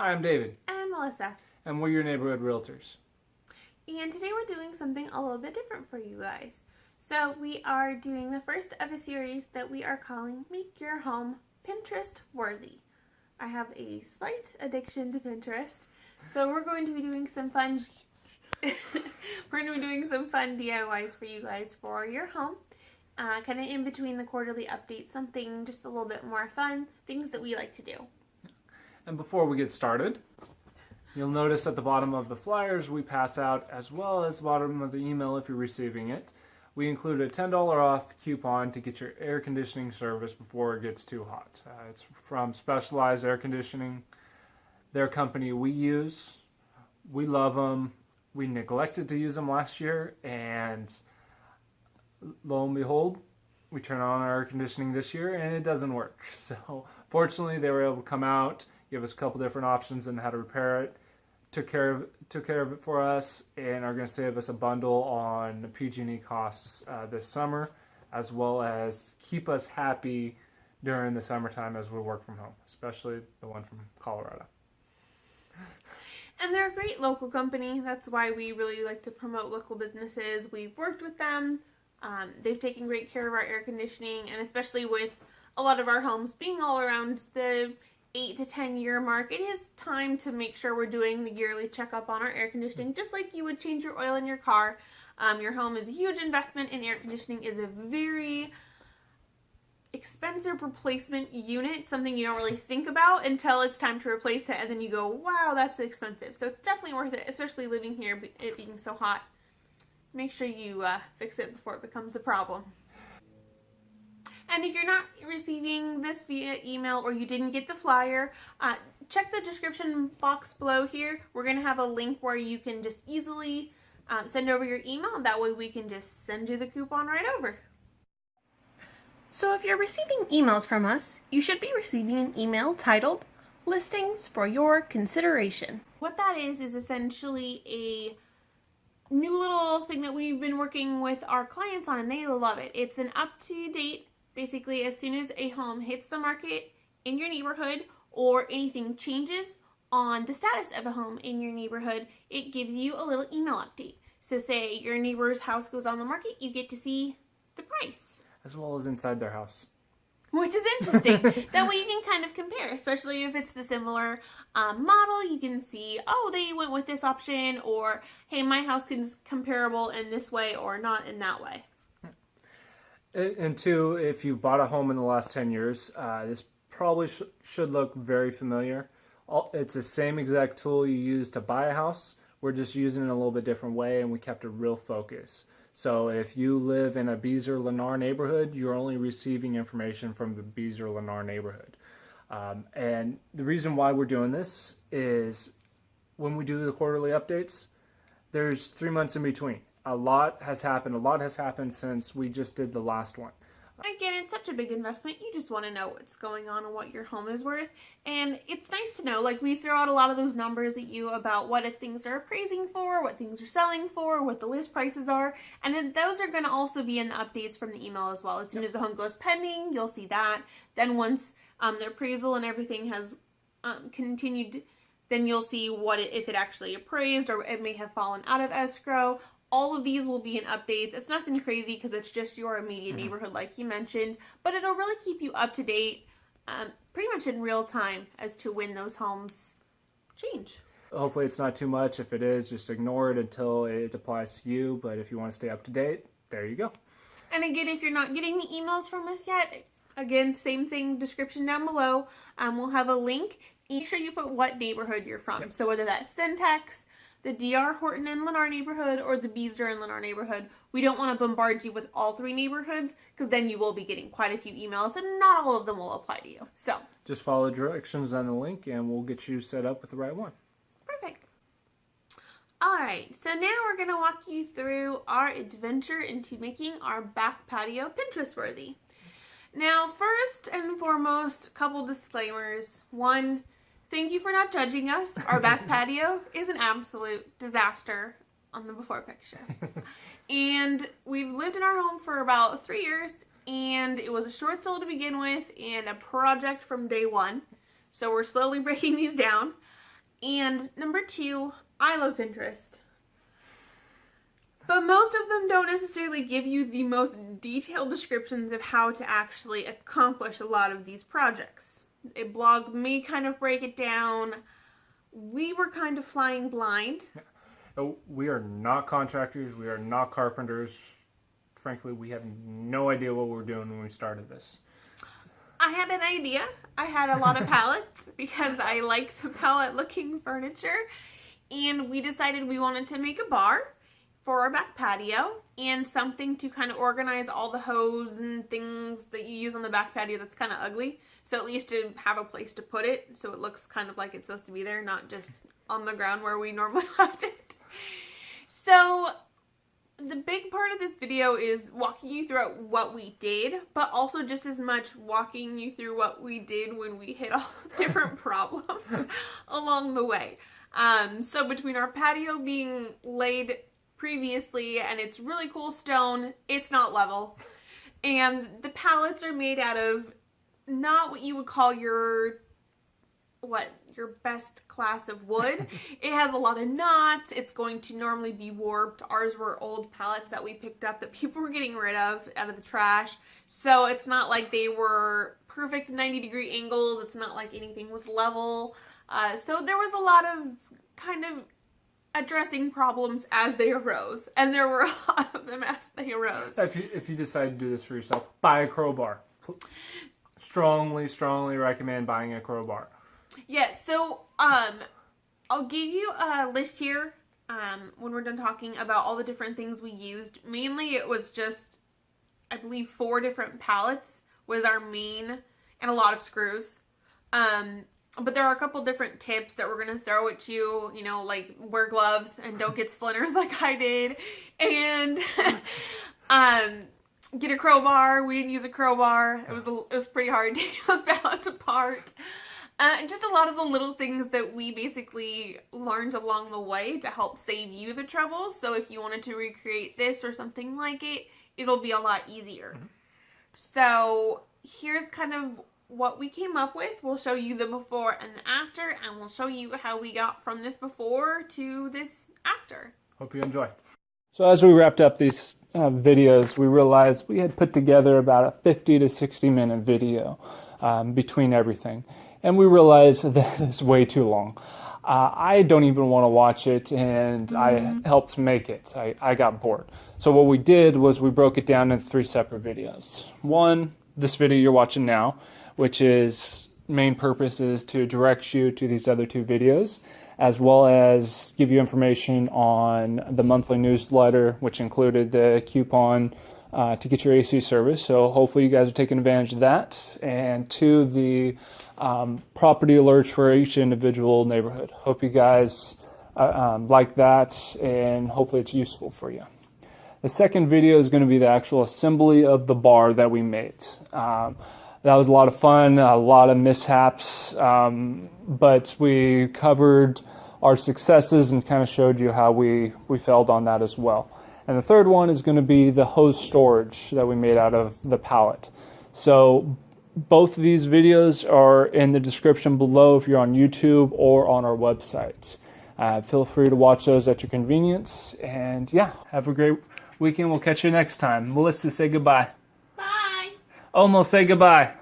Hi, I'm David. And I'm Melissa. And we're your neighborhood realtors. And today we're doing something a little bit different for you guys. So we are doing the first of a series that we are calling Make Your Home Pinterest Worthy. I have a slight addiction to Pinterest, so we're going to be doing some fun DIYs for you guys for your home. Kind of in between the quarterly updates, something just a little bit more fun, things that we like to do. And before we get started, you'll notice at the bottom of the flyers we pass out, as well as the bottom of the email if you're receiving it, we include a $10 off coupon to get your air conditioning service before it gets too hot. It's from Specialized Air Conditioning, their company we use. We love them. We neglected to use them last year, and lo and behold, we turn on our air conditioning this year and it doesn't work. So fortunately they were able to come out, give us a couple different options on how to repair it, took care of it for us, and are going to save us a bundle on the PG&E costs this summer, as well as keep us happy during the summertime as we work from home, especially the one from Colorado. And they're a great local company. That's why we really like to promote local businesses. We've worked with them. They've taken great care of our air conditioning, and especially with a lot of our homes being all around the 8 to 10 year mark, it is time to make sure we're doing the yearly checkup on our air conditioning, just like you would change your oil in your car. Your home is a huge investment, and air conditioning is a very expensive replacement unit, something you don't really think about until it's time to replace it, and then you go, wow, that's expensive. So it's definitely worth it, especially living here, it being so hot. Make sure you fix it before it becomes a problem. And if you're not receiving this via email or you didn't get the flyer, check the description box below here. We're going to have a link where you can just easily send over your email, and that way we can just send you the coupon right over. So if you're receiving emails from us, you should be receiving an email titled Listings for Your Consideration. What that is essentially a new little thing that we've been working with our clients on, and they love it. It's an up-to-date, basically as soon as a home hits the market in your neighborhood or anything changes on the status of a home in your neighborhood, it gives you a little email update. So say your neighbor's house goes on the market, you get to see the price. As well as inside their house. Which is interesting. That way you can kind of compare, especially if it's the similar model. You can see, oh, they went with this option, or hey, my house is comparable in this way or not in that way. And two, if you've bought a home in the last 10 years, this probably should look very familiar. It's the same exact tool you use to buy a house. We're just using it in a little bit different way, and we kept a real focus. So if you live in a Beezer-Lennar neighborhood, you're only receiving information from the Beezer-Lennar neighborhood. And the reason why we're doing this is when we do the quarterly updates, there's 3 months in between. A lot has happened. A lot has happened since we just did the last one. Again, it's such a big investment. You just want to know what's going on and what your home is worth. And it's nice to know, like, we throw out a lot of those numbers at you about what things are appraising for, what things are selling for, what the list prices are. And then those are going to also be in the updates from the email as well. As soon as the home goes pending, you'll see that. Then once the appraisal and everything has continued, then you'll see if it actually appraised, or it may have fallen out of escrow. All of these will be in updates. It's nothing crazy because it's just your immediate neighborhood like you mentioned, but it'll really keep you up to date pretty much in real time as to when those homes change. Hopefully it's not too much. If it is, just ignore it until it applies to you. But if you want to stay up to date, there you go. And again, if you're not getting the emails from us yet, again, same thing, description down below. We'll have a link. Make sure you put what neighborhood you're from. Yes. So whether that's Syntax, the DR Horton and Lennar neighborhood, or the Beezer and Lennar neighborhood. We don't want to bombard you with all 3 neighborhoods, because then you will be getting quite a few emails, and not all of them will apply to you. So just follow the directions on the link, and we'll get you set up with the right one. Perfect. Alright, so now we're going to walk you through our adventure into making our back patio Pinterest worthy. Now, first and foremost, a couple disclaimers. One, thank you for not judging us. Our back patio is an absolute disaster on the before picture. And we've lived in our home for about 3 years, and it was a short sale to begin with and a project from day one. So we're slowly breaking these down. And number 2, I love Pinterest. But most of them don't necessarily give you the most detailed descriptions of how to actually accomplish a lot of these projects. A blog may kind of break it down. We were kind of flying blind. We are not contractors. We are not carpenters. Frankly, we have no idea what we're doing when we started this. I had an idea. I had a lot of pallets because I like the pallet looking furniture. And we decided we wanted to make a bar for our back patio and something to kind of organize all the hose and things that you use on the back patio that's kind of ugly. So at least to have a place to put it so it looks kind of like it's supposed to be there, not just on the ground where we normally left it. So the big part of this video is walking you through what we did, but also just as much walking you through what we did when we hit all those different problems along the way. So between our patio being laid previously and it's really cool stone, it's not level. And the pallets are made out of not what you would call your best class of wood. It has a lot of knots. It's going to normally be warped. Ours were old pallets that we picked up that people were getting rid of out of the trash. So it's not like they were perfect 90-degree angles. It's not like anything was level. So there was a lot of kind of addressing problems as they arose. And there were a lot of them as they arose. If you decide to do this for yourself, buy a crowbar. Strongly recommend buying a crowbar. Yeah, so I'll give you a list here when we're done talking about all the different things we used. Mainly it was just, I believe, 4 different pallets was our main, and a lot of screws. But there are a couple different tips that we're going to throw at you, you know, like wear gloves and don't get splinters like I did. And get a crowbar. We didn't use a crowbar. It was pretty hard to take those pallets apart. And just a lot of the little things that we basically learned along the way to help save you the trouble. So if you wanted to recreate this or something like it, it'll be a lot easier. Mm-hmm. So here's kind of what we came up with. We'll show you the before and the after, and we'll show you how we got from this before to this after. Hope you enjoy. So as we wrapped up these videos, we realized we had put together about a 50 to 60 minute video between everything. And we realized that it's way too long. I don't even want to watch it, and I helped make it. I got bored. So what we did was we broke it down into 3 separate videos. One, this video you're watching now, which is main purpose is to direct you to these other 2 videos, as well as give you information on the monthly newsletter, which included the coupon to get your AC service. So hopefully you guys are taking advantage of that. And 2, the property alerts for each individual neighborhood. Hope you guys like that, and hopefully it's useful for you. The second video is going to be the actual assembly of the bar that we made. That was a lot of fun, a lot of mishaps, but we covered our successes and kind of showed you how we failed on that as well. And the third one is going to be the hose storage that we made out of the pallet. So both of these videos are in the description below if you're on YouTube or on our website. Feel free to watch those at your convenience. And yeah, have a great weekend. We'll catch you next time. Melissa, say goodbye. Bye. Almost say goodbye.